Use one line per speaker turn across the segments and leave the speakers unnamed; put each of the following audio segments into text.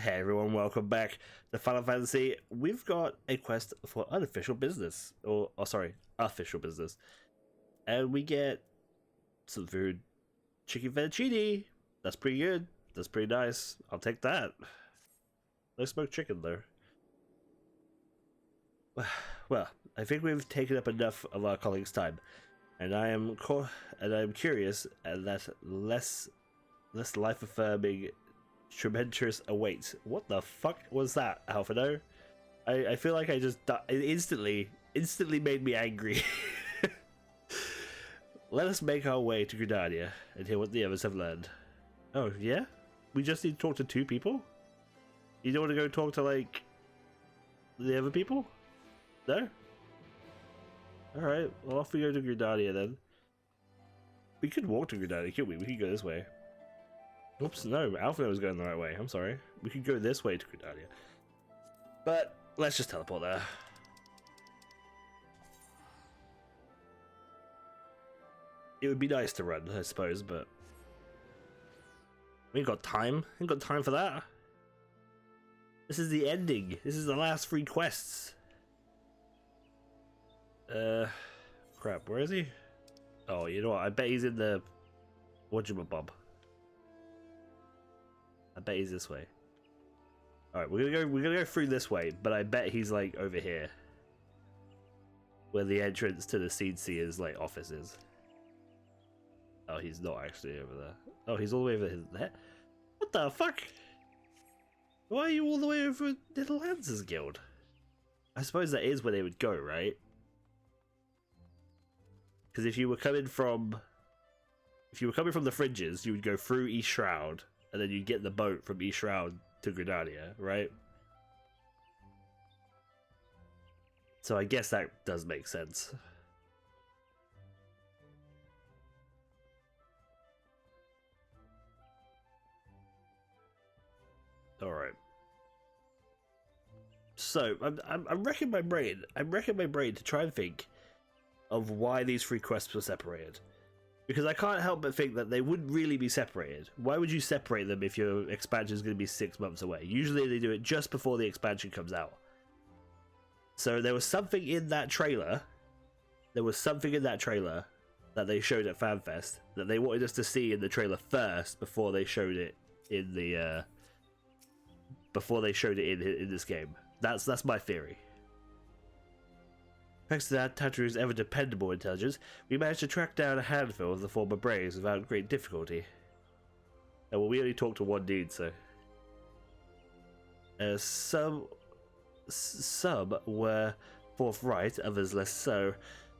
Hey everyone, welcome back to Final Fantasy. We've got a quest for unofficial business, or sorry, official business, and we get some food, chicken fettuccine. That's pretty good. That's pretty nice. I'll take that. No smoked chicken though. Well, I think we've taken up enough of our colleagues' time, and I'm curious, and that less life-affirming tremendous awaits. What the fuck was that, Alphino? I feel like I just it instantly made me angry. Let us make our way to Gridania and hear what the others have learned. Oh yeah? We just need to talk to two people? You don't want to go talk to like the other people? No? Alright, well off we go to Gridania then. We could walk to Gridania, couldn't we? We could go this way. Oops, no, Alphino was going the right way. I'm sorry. We could go this way to Gridania. But let's just teleport there. It would be nice to run, I suppose, but we ain't got time. Ain't got time for that. This is the ending. This is the last 3 quests. Crap, where is he? Oh, you know what? I bet he's in the whatchamabob. I bet he's this way. Alright, we're gonna go through this way, but I bet he's like over here. Where the entrance to the Seed Seer's like office is. Oh, he's not actually over there. Oh, he's all the way over there. What the fuck? Why are you all the way over to the Lancers Guild? I suppose that is where they would go, right? Because if you were coming from the fringes, you would go through East Shroud, and then you'd get the boat from East Shroud to Gridania, right? So I guess that does make sense. Alright. So, I'm wrecking my brain. I'm wrecking my brain to try and think of why these 3 quests were separated. Because I can't help but think that they wouldn't really be separated. Why would you separate them if your expansion is going to be 6 months away? Usually they do it just before the expansion comes out. So there was something in that trailer. There was something in that trailer that they showed at FanFest that they wanted us to see in the trailer first before they showed it in the in this game. That's my theory. Thanks to that, Tatru's ever dependable intelligence, we managed to track down a handful of the former Braves without great difficulty. Well, we only talked to one dude, so... some were forthright, others less so.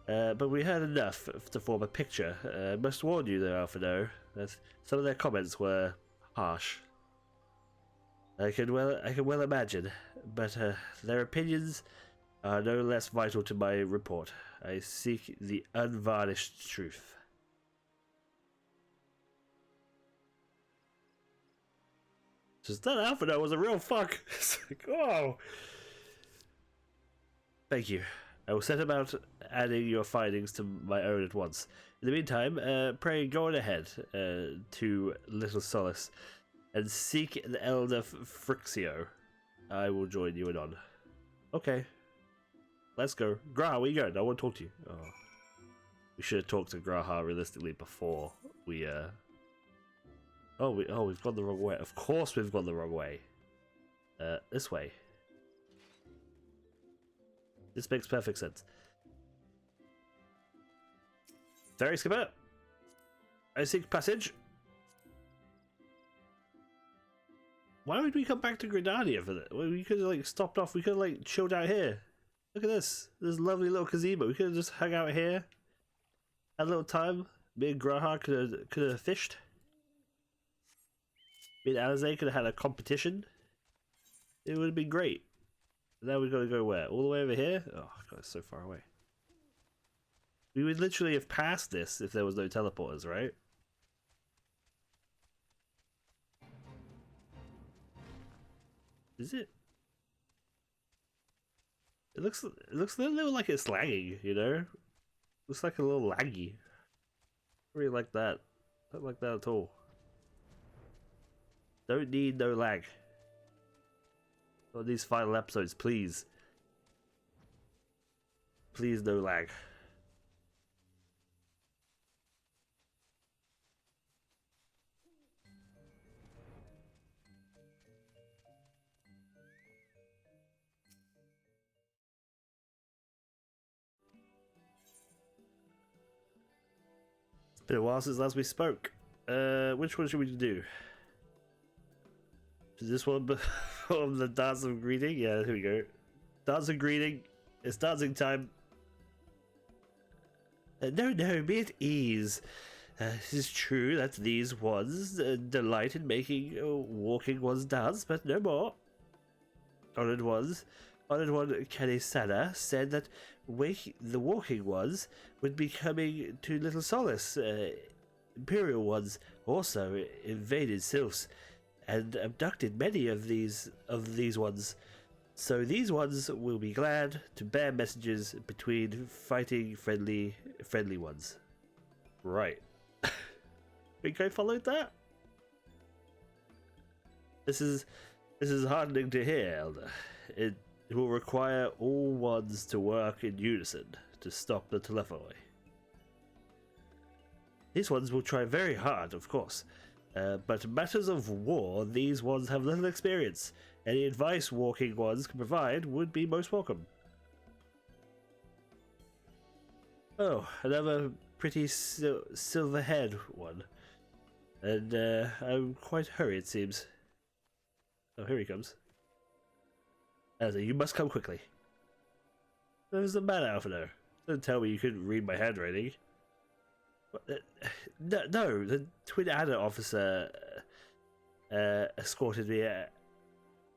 But we heard enough to form a picture. Must warn you, though, Alphino, that some of their comments were harsh. I can well imagine, but their opinions are no less vital to my report. I seek the unvarnished truth. Just that Alphino was a real fuck. It's like, oh. Thank you. I will set about adding your findings to my own at once. In the meantime, pray go on ahead to Little Solace and seek the Elder Frixio. I will join you anon. Okay. Let's go. Graha, where you going? I want to talk to you. Oh. We should have talked to Graha realistically before we we've gone the wrong way. Of course we've gone the wrong way. This way. This makes perfect sense. Very skipper. I seek passage. Why would we come back to Gridania for that? We could have like stopped off. We could have like chilled out here. Look at this. This lovely little gazebo. We could have just hung out here. Had a little time. Me and Graha could have fished. Me and Alize could have had a competition. It would have been great. Now we've got to go where? All the way over here? Oh god, it's so far away. We would literally have passed this if there was no teleporters, right? Is it? It looks a little like it's lagging, you know? Looks like a little laggy. I really like that. Don't like that at all. Don't need no lag. On these final episodes, please. Please, no lag. It's been a while since last we spoke. Which one should we do? Is this one from the Dance of Greeting? Yeah, here we go. Dance of Greeting. It's dancing time. No, be at ease. It is true that these ones delight in making walking ones dance, but no more. Honored one Keali said that the walking ones would be coming to Little Solace. Imperial ones also invaded Sylphs and abducted many of these ones. So these ones will be glad to bear messages between fighting friendly ones. Right. Think I followed that? This is heartening to hear, Elder. It will require all ones to work in unison to stop the telephony. These ones will try very hard, of course, but matters of war, these ones have little experience. Any advice walking ones can provide would be most welcome. Oh, another pretty silver-haired one. And I'm quite hurried, it seems. Oh, here he comes. Elder, you must come quickly. What was the matter, Alphino? Don't tell me you couldn't read my handwriting. No, the Twin Adder officer escorted me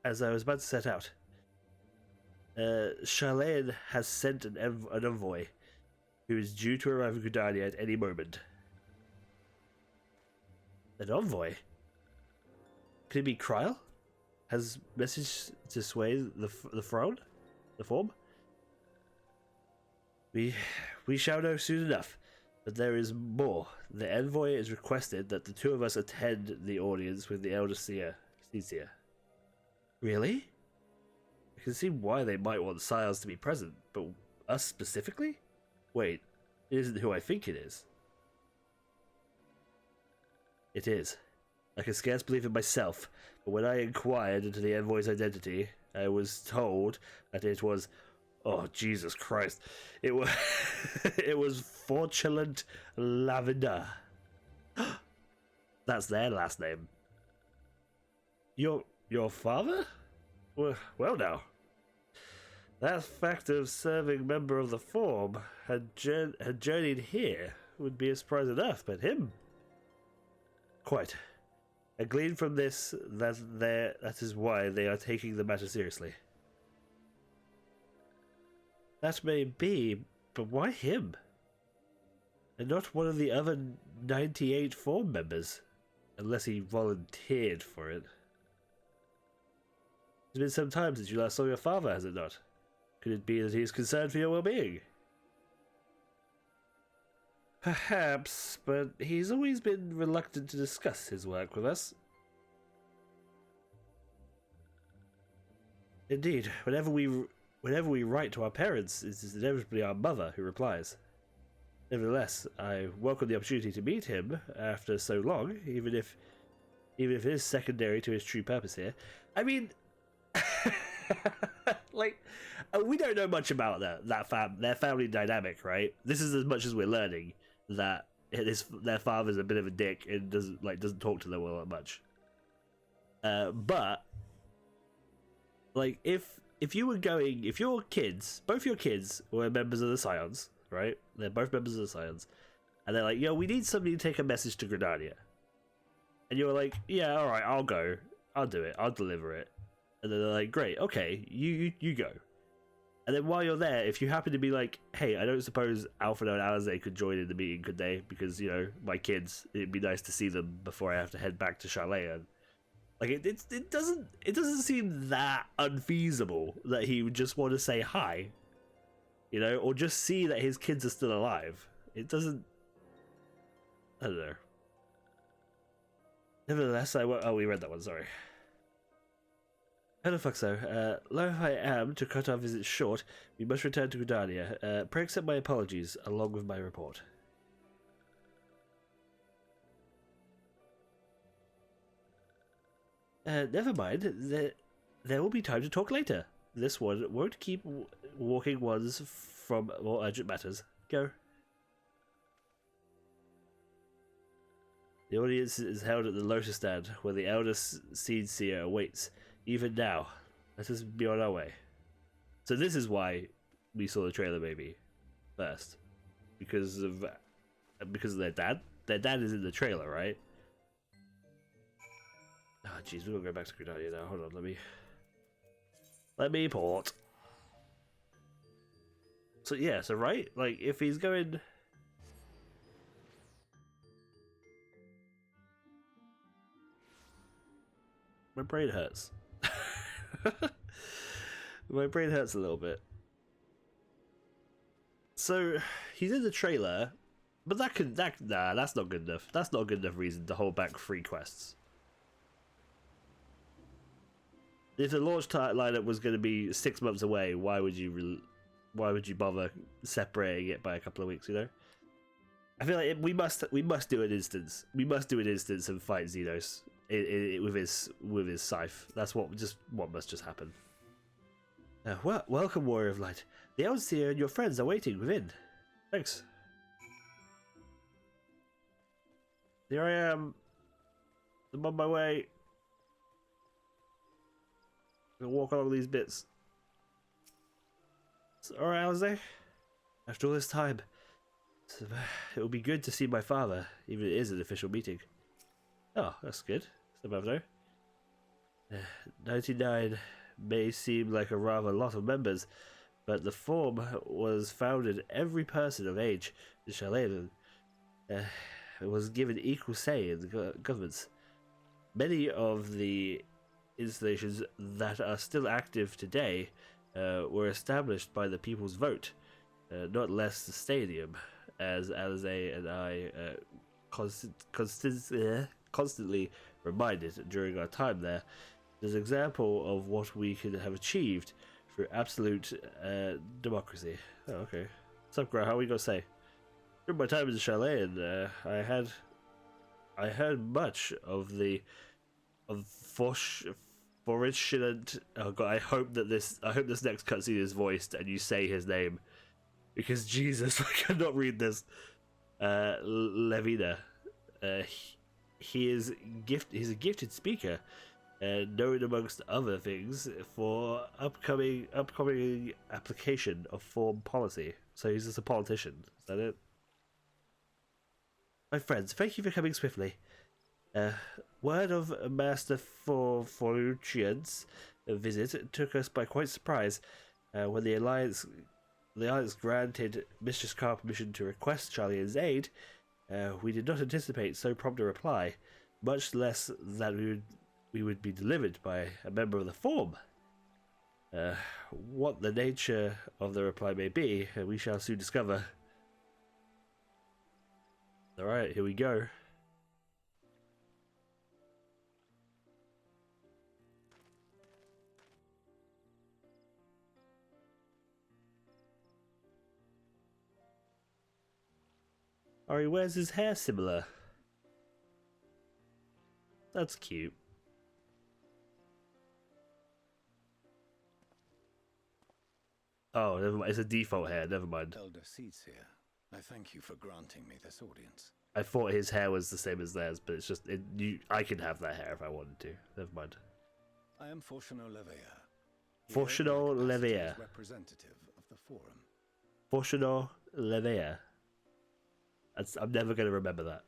as I was about to set out. Charlene has sent an envoy who is due to arrive in Gridania at any moment. An envoy? Could it be Kryl? Has message to sway the throne? The form? We shall know soon enough. But there is more. The envoy has requested that the two of us attend the audience with the Elder Seer. Really? I can see why they might want Siles to be present, but us specifically? Wait, it isn't who I think it is. It is. I can scarce believe it myself, but when I inquired into the envoy's identity, I was told that it was... Oh, Jesus Christ. It was... it was Fortunate Lavender. That's their last name. Your father? Well now. That fact of serving member of the form had journeyed here would be a surprise enough, but him? Quite. I glean from this that is why they are taking the matter seriously. That may be, but why him? And not one of the other 98 form members, unless he volunteered for it. It's been some time since you last saw your father, has it not? Could it be that he is concerned for your well-being? Perhaps, but he's always been reluctant to discuss his work with us. Indeed, whenever we write to our parents, it is inevitably our mother who replies. Nevertheless, I welcome the opportunity to meet him after so long, even if it is secondary to his true purpose here. I mean, like, we don't know much about their family dynamic, right? This is as much as we're learning that their father's a bit of a dick and doesn't talk to them all that much. But like, if your kids, both your kids were members of the Scions, right? They're both members of the Scions, and they're like, yo, we need somebody to take a message to Gridania. And you're like, yeah, alright, I'll go. I'll do it. I'll deliver it. And then they're like, great, okay, you go. And then while you're there, if you happen to be like, hey, I don't suppose Alfredo and Alize could join in the meeting, could they? Because, you know, my kids, it'd be nice to see them before I have to head back to Charlene. Like, it doesn't seem that unfeasible that he would just want to say hi, you know, or just see that his kids are still alive. It doesn't... I don't know. Nevertheless, oh, we read that one, sorry. Hello, Fuxo. Low if I am to cut our visit short, we must return to Gridania. Pray accept my apologies, along with my report. Never mind. There will be time to talk later. This one won't keep walking ones from more urgent matters. Go. The audience is held at the Lotus Stand, where the elder Seed Seer awaits. Even now, let us be on our way. So this is why we saw the trailer maybe first, because of their dad. Their dad is in the trailer, right? Ah, oh, jeez, we're gonna go back to Gridania now. Hold on, let me port. So yeah, so right, like if he's going. My brain hurts. My brain hurts a little bit. So he's in the trailer, but nah, that's not good enough. That's not a good enough reason to hold back 3 quests. If the launch lineup was going to be 6 months away, why would you bother separating it by a couple of weeks? You know, I feel like we must do an instance. We must do an instance and fight Xenos with his scythe. That's what must just happen. Well, welcome, Warrior of Light. The Elseer and your friends are waiting within. Thanks. Here I am. I'm on my way. I'm gonna walk along these bits. Alright, Alistair. After all this time, it will be good to see my father, even if it is an official meeting. Oh, that's good. It's above there. 99 may seem like a rather lot of members, but the form was founded every person of age in Shaladen was given equal say in the governments. Many of the installations that are still active today were established by the people's vote, not less the stadium, as Alize and I constantly reminded during our time there. There's an example of what we could have achieved through absolute democracy. Oh, okay. What's up, Gra? How are we gonna say? During my time in the chalet, and I heard much of Fortunate. Oh god, I hope this next cutscene is voiced and you say his name, because Jesus, I cannot read this. Levina. He's a gifted speaker, known amongst other things for upcoming application of foreign policy. So he's just a politician. Is that it? My friends, thank you for coming swiftly. Word of Master Fortune's visit took us by quite surprise. When the Alliance granted Mistress Carr permission to request Charlie's aid, we did not anticipate so prompt a reply, much less that we would be delivered by a member of the Form. What the nature of the reply may be, we shall soon discover. Alright, here we go. Ari wears his hair similar. That's cute. Oh, never mind. It's a default hair. Never mind.
Elder Seedseer, I thank you for granting me this audience.
I thought his hair was the same as theirs, but it's just I could have that hair if I wanted to. Never mind.
I am Fortuno Leveilleur.
Fortuno Leveilleur.
Representative of the Forum.
Fortuno Leveilleur. I'm never going to remember that.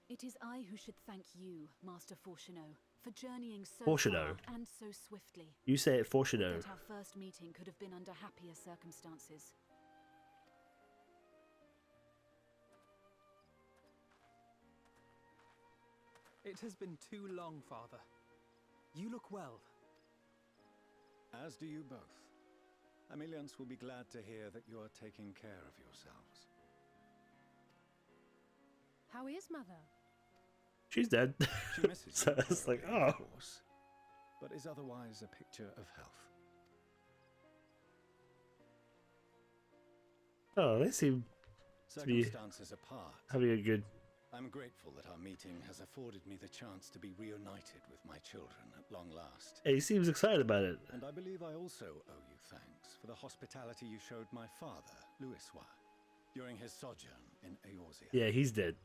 It is I who should thank you, Master Fortuno, for journeying so
Fortuno.
far and so swiftly.
You say it, Fortuno.
That our first meeting could have been under happier circumstances.
It has been too long, Father. You look well.
As do you both. Ameliance will be glad to hear that you are taking care of yourselves.
How is Mother?
She's dead.
She misses
So
you,
it's like,
terribly,
oh.
of course. but is otherwise a picture of health.
Oh, they seem to be
Circumstances apart,
having a good...
I'm grateful that our meeting has afforded me the chance to be reunited with my children at long last.
Hey, he seems excited about it.
And I believe I also owe you thanks for the hospitality you showed my father, Louisois, during his sojourn in Eorzea.
Yeah, he's dead.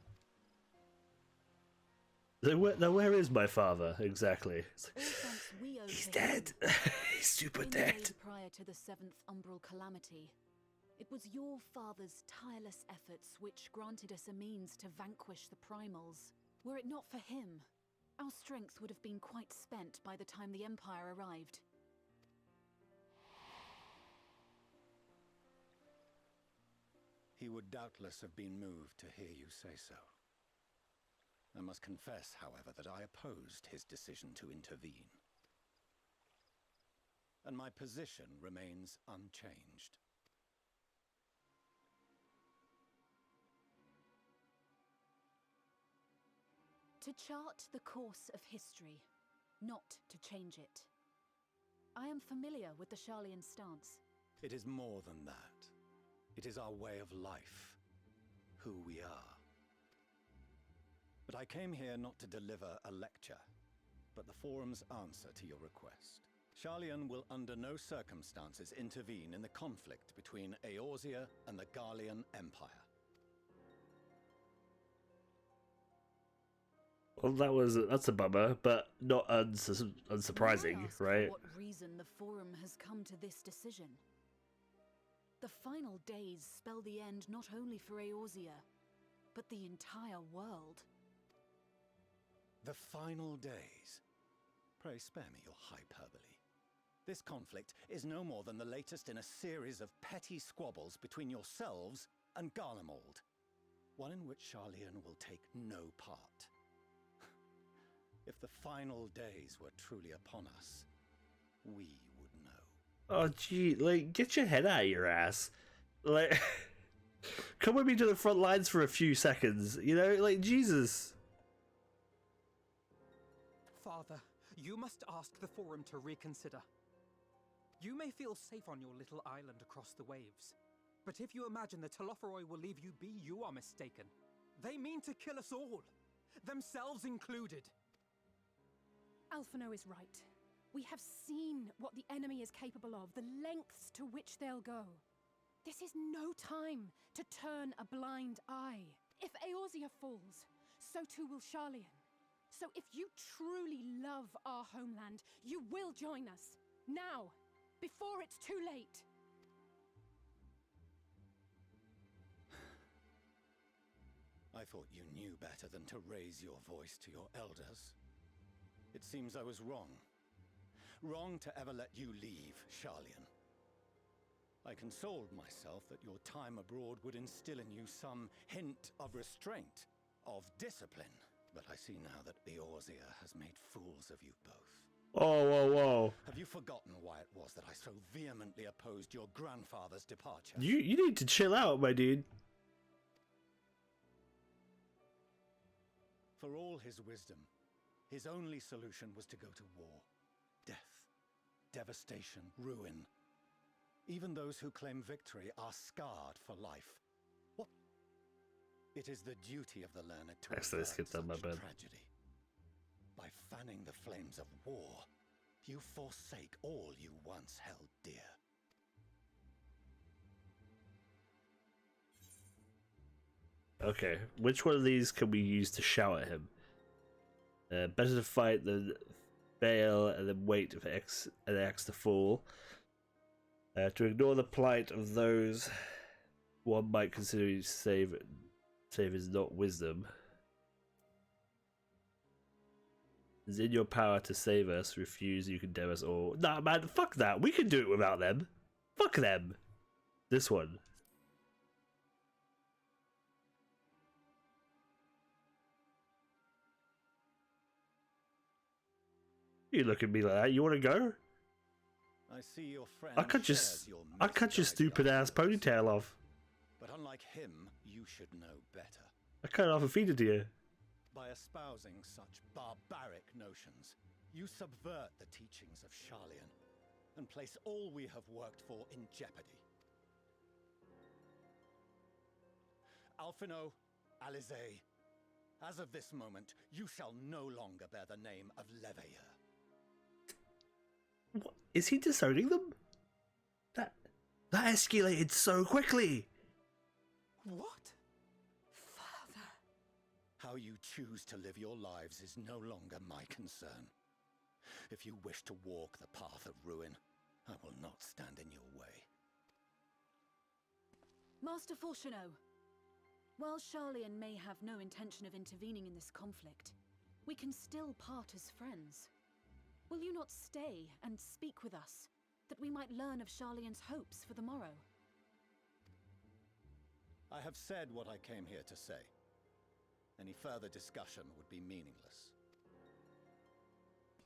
Now, where is my father, exactly? It's like,
All thanks we owe
he's
to
dead.
him.
He's super
In the
dead.
days prior to the 7th Umbral Calamity, it was your father's tireless efforts which granted us a means to vanquish the Primals. Were it not for him, our strength would have been quite spent by the time the Empire arrived.
He would doubtless have been moved to hear you say so. I must confess, however, that I opposed his decision to intervene. And my position remains unchanged.
To chart the course of history, not to change it. I am familiar with the Sharlayan stance.
It is more than that. It is our way of life, who we are. But I came here not to deliver a lecture, but the Forum's answer to your request. Sharlayan will under no circumstances intervene in the conflict between Eorzea and the Garlean Empire.
Well, that's a bummer, but not unsurprising,
May I ask
right?
For what reason the Forum has come to this decision? The final days spell the end not only for Eorzea, but the entire world.
The final days. Pray spare me your hyperbole. This conflict is no more than the latest in a series of petty squabbles between yourselves and Garlemald. One in which Sharlayan will take no part. If the final days were truly upon us, we would know.
Oh, gee, like, get your head out of your ass. Like, come with me to the front lines for a few seconds, you know? Like, Jesus.
Father, you must ask the Forum to reconsider. You may feel safe on your little island across the waves, but if you imagine the Telophoroi will leave you be, you are mistaken. They mean to kill us all, themselves included.
Alphino is right. We have seen what the enemy is capable of, the lengths to which they'll go. This is no time to turn a blind eye. If Eorzea falls, so too will Sharlayan. So if you truly love our homeland, you will join us. Now, before it's too late.
I thought you knew better than to raise your voice to your elders. It seems I was wrong. Wrong to ever let you leave, Sharlayan. I consoled myself that your time abroad would instill in you some hint of restraint, of discipline. But I see now that Eorzea has made fools of you both.
Whoa, whoa, whoa.
Have you forgotten why it was that I so vehemently opposed your grandfather's departure?
You need to chill out, my dude.
For all his wisdom, his only solution was to go to war. Death, devastation, ruin. Even those who claim victory are scarred for life. What? It is the duty of the learned to avert such tragedy. By fanning the flames of war, you forsake all you once held dear.
Okay, which one of these can we use to shout at him? Better to fight than fail and then wait for an X to fall. To ignore the plight of those one might consider save is not wisdom. It's in your power to save us. Refuse, you condemn us all. Nah, man, fuck that. We can do it without them. Fuck them. This one. You look at me like that. You want to go?
I see your friend.
I cut your stupid ass ponytail off.
But unlike him, you should know better.
I cut it off and feed it to you.
By espousing such barbaric notions, You subvert the teachings of Sharlayan and place all we have worked for in jeopardy. Alphino, Alizé, as of this moment, you shall no longer bear the name of Leveilleur.
What? Is he disowning them? That escalated so quickly.
What?
Father.
How you choose to live your lives is no longer my concern. If you wish to walk the path of ruin, I will not stand in your way.
Master Fortuneau, while Sharlayan may have no intention of intervening in this conflict, we can still part as friends. Will you not stay and speak with us, that we might learn of Sharlayan's hopes for the morrow?
I have said what I came here to say. Any further discussion would be meaningless.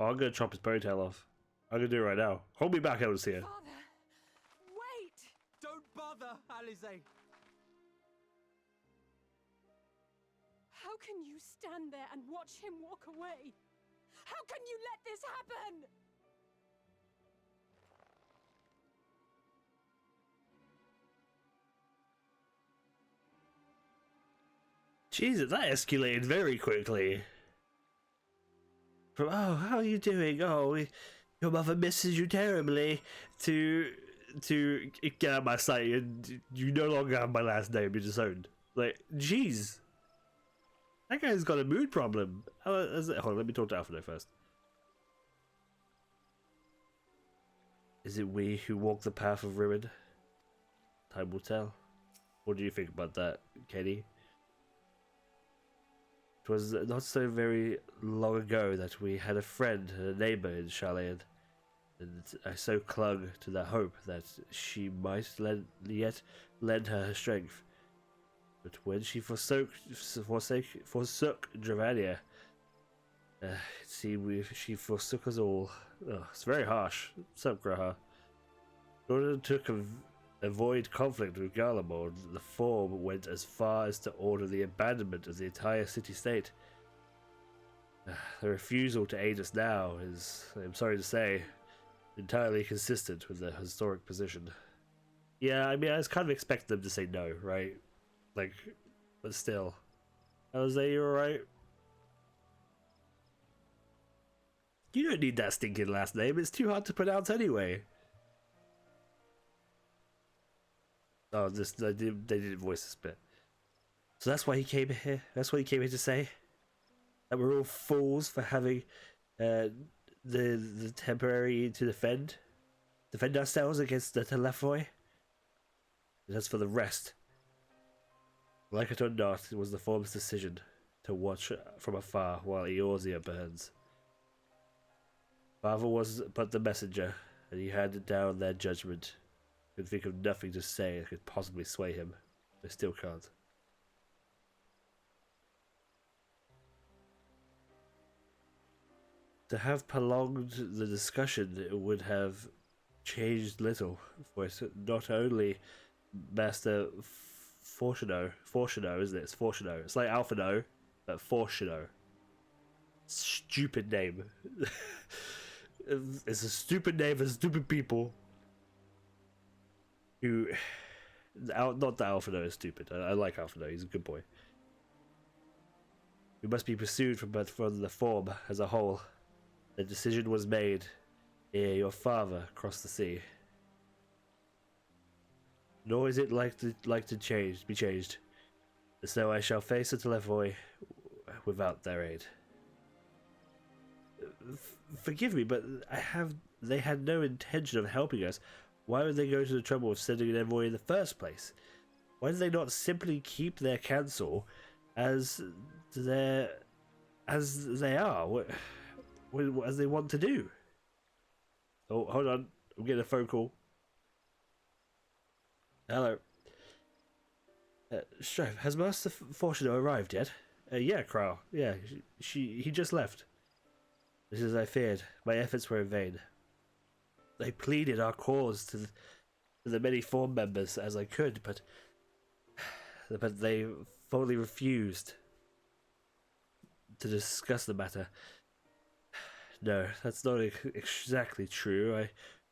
Oh, I'm gonna chop his ponytail off. I'm gonna do it right now. Hold me back, Elderseer.
Father! Wait!
Don't bother, Alizé!
How can you stand there and watch him walk away? How can you let this happen?
Jesus, that escalated very quickly. From, oh, how are you doing? Oh, your mother misses you terribly, to get out of my sight, and you no longer have my last name, you're disowned. Like, jeez. That guy's got a mood problem. Hold on, let me talk to Alphino first. Is it we who walk the path of ruin? Time will tell. What do you think about that, Keali? It was not so very long ago that we had a friend and a neighbour in Sharlayan, and I so clung to the hope that she might yet lend her strength. But when she forsook Dravania, it seemed she forsook us all. Oh, it's very harsh. Sup, Graha. In order to avoid conflict with Garlemald, the Form went as far as to order the abandonment of the entire city-state. The refusal to aid us now is, I'm sorry to say, entirely consistent with the historic position. Yeah, I mean, I was kind of expecting them to say no, right? Like, but still. Jose, you alright? You don't need that stinking last name, it's too hard to pronounce anyway. Oh, they didn't voice this bit. So that's why he came here? That's what he came here to say? That we're all fools for having the temporary to defend ourselves against the Telephoi? And as for the rest, like it or not, it was the Form's decision to watch from afar while Eorzea burns. Father was but the messenger, and he handed down their judgment. Could think of nothing to say that could possibly sway him. I still can't. To have prolonged the discussion, it would have changed little, for it's not only Master Fortuneau, isn't it? It's Fortuneau. It's like Alphino, but Fortuneau. Stupid name. It's a stupid name for stupid people. Who, not that Alphino is stupid. I like Alphino. He's a good boy. Who must be pursued from the Form as a whole. The decision was made ere your father crossed the sea. Nor is it like to be changed. So I shall face the Telephoi without their aid. Forgive me, but they had no intention of helping us. Why would they go to the trouble of sending an envoy in the first place? Why did they not simply keep their council as they are, as they want to do? Oh, hold on, I'm getting a phone call. Hello. Strife, has Master Fortuneau arrived yet? Yeah, Crow. Yeah, he just left. This is as I feared. My efforts were in vain. I pleaded our cause to the many Form members as I could, but they fully refused to discuss the matter. no, that's not exactly true. I'd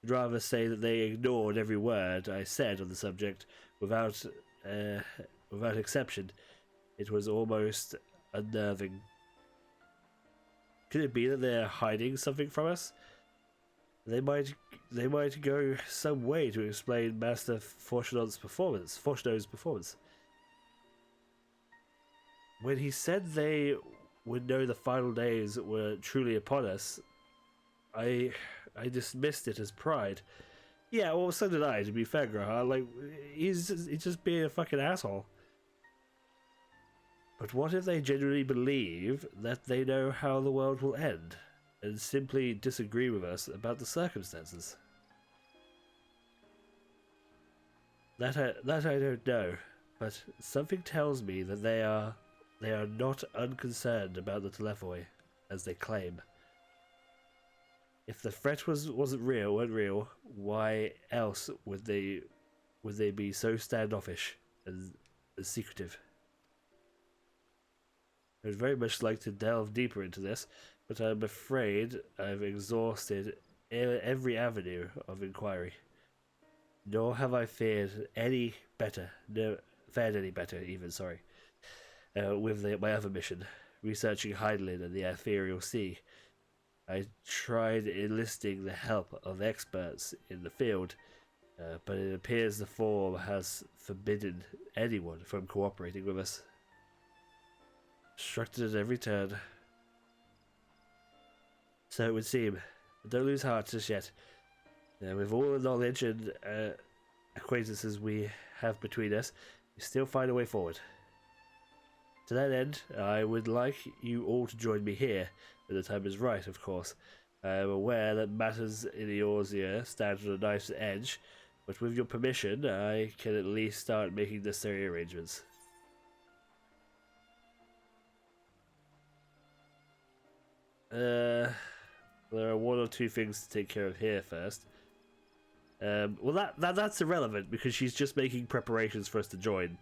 rather say that they ignored every word I said on the subject without exception. It was almost unnerving. Could it be that they're hiding something from us? They might go some way to explain Master Fortunate's performance. When he said they would know the final days were truly upon us, I dismissed it as pride. Yeah, well, so did I, to be fair, Graha. Like, he's just being a fucking asshole. But what if they genuinely believe that they know how the world will end, and simply disagree with us about the circumstances? That I don't know, but something tells me that they are not unconcerned about the Telephoi, as they claim. If the threat weren't real, why else would they be so standoffish and secretive? I would very much like to delve deeper into this, but I'm afraid I've exhausted every avenue of inquiry. Nor have I fared any better, with my other mission, researching Heidelin and the Ethereal Sea. I tried enlisting the help of experts in the field, but it appears the Forum has forbidden anyone from cooperating with us. Obstructed at every turn. So it would seem. But don't lose heart just yet. With all the knowledge and acquaintances we have between us, we still find a way forward. To that end, I would like you all to join me here, when the time is right, of course. I am aware that matters in Eorzea stand on a knife's edge, but with your permission, I can at least start making necessary arrangements. There are one or two things to take care of here first. Well, that's irrelevant because she's just making preparations for us to join.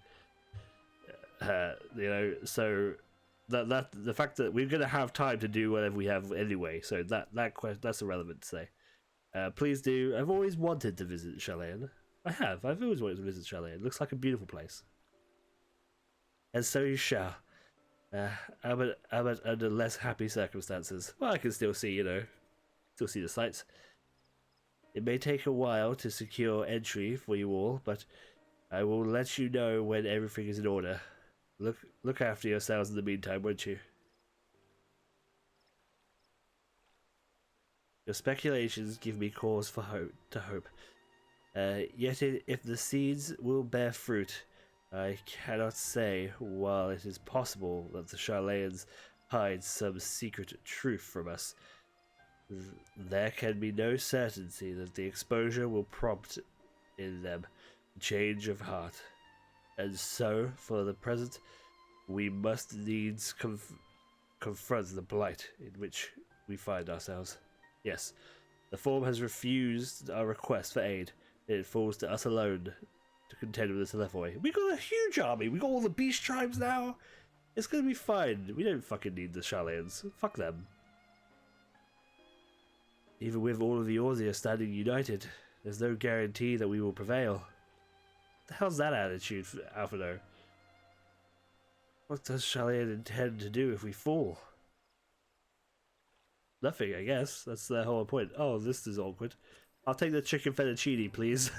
So that the fact that we're gonna have time to do whatever we have anyway. So that's irrelevant to say. Please do. I've always wanted to visit Shalayan. I've always wanted to visit Shalayan. It looks like a beautiful place. And so you shall. But under less happy circumstances. Well, I can still see, still see the sights. It may take a while to secure entry for you all, but I will let you know when everything is in order. Look after yourselves in the meantime, won't you? Your speculations give me cause for hope. Yet if the seeds will bear fruit, I cannot say. While it is possible that the Charlayans hide some secret truth from us, there can be no certainty that the exposure will prompt in them a change of heart. And so, for the present, we must needs confront the blight in which we find ourselves. Yes, the Forum has refused our request for aid, and it falls to us alone to contend with the Telephoi. We got a huge army. We got all the beast tribes now. It's gonna be fine. We don't fucking need the Charlayans. Fuck them. Even with all of the Eorzea standing united, there's no guarantee that we will prevail. The hell's that attitude, Alphino? What does Shalayan intend to do if we fall? Nothing, I guess. That's the whole point. Oh, this is awkward. I'll take the chicken fettuccine, please.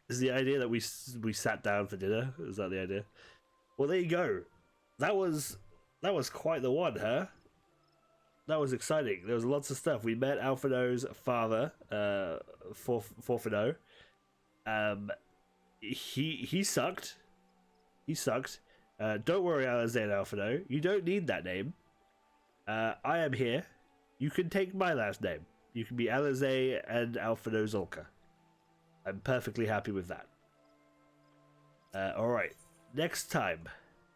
Is the idea that we sat down for dinner? Is that the idea? Well, there you go. That was quite the one, huh? That was exciting. There was lots of stuff. We met Alphino's father, Forfino. He sucked. He sucked. Don't worry, Alexander Alphino. You don't need that name. I am here. You can take my last name. You can be Alizé and Alphino Zolka. I'm perfectly happy with that. Alright. Next time,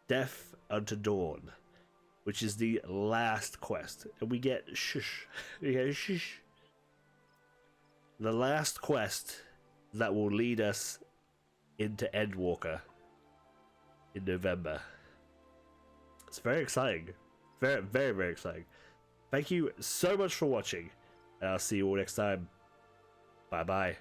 Death Unto Dawn, which is the last quest. And we get shush. We get shush. The last quest that will lead us into Endwalker in November. It's very exciting. Very, very, very exciting. Thank you so much for watching, and I'll see you all next time. Bye bye.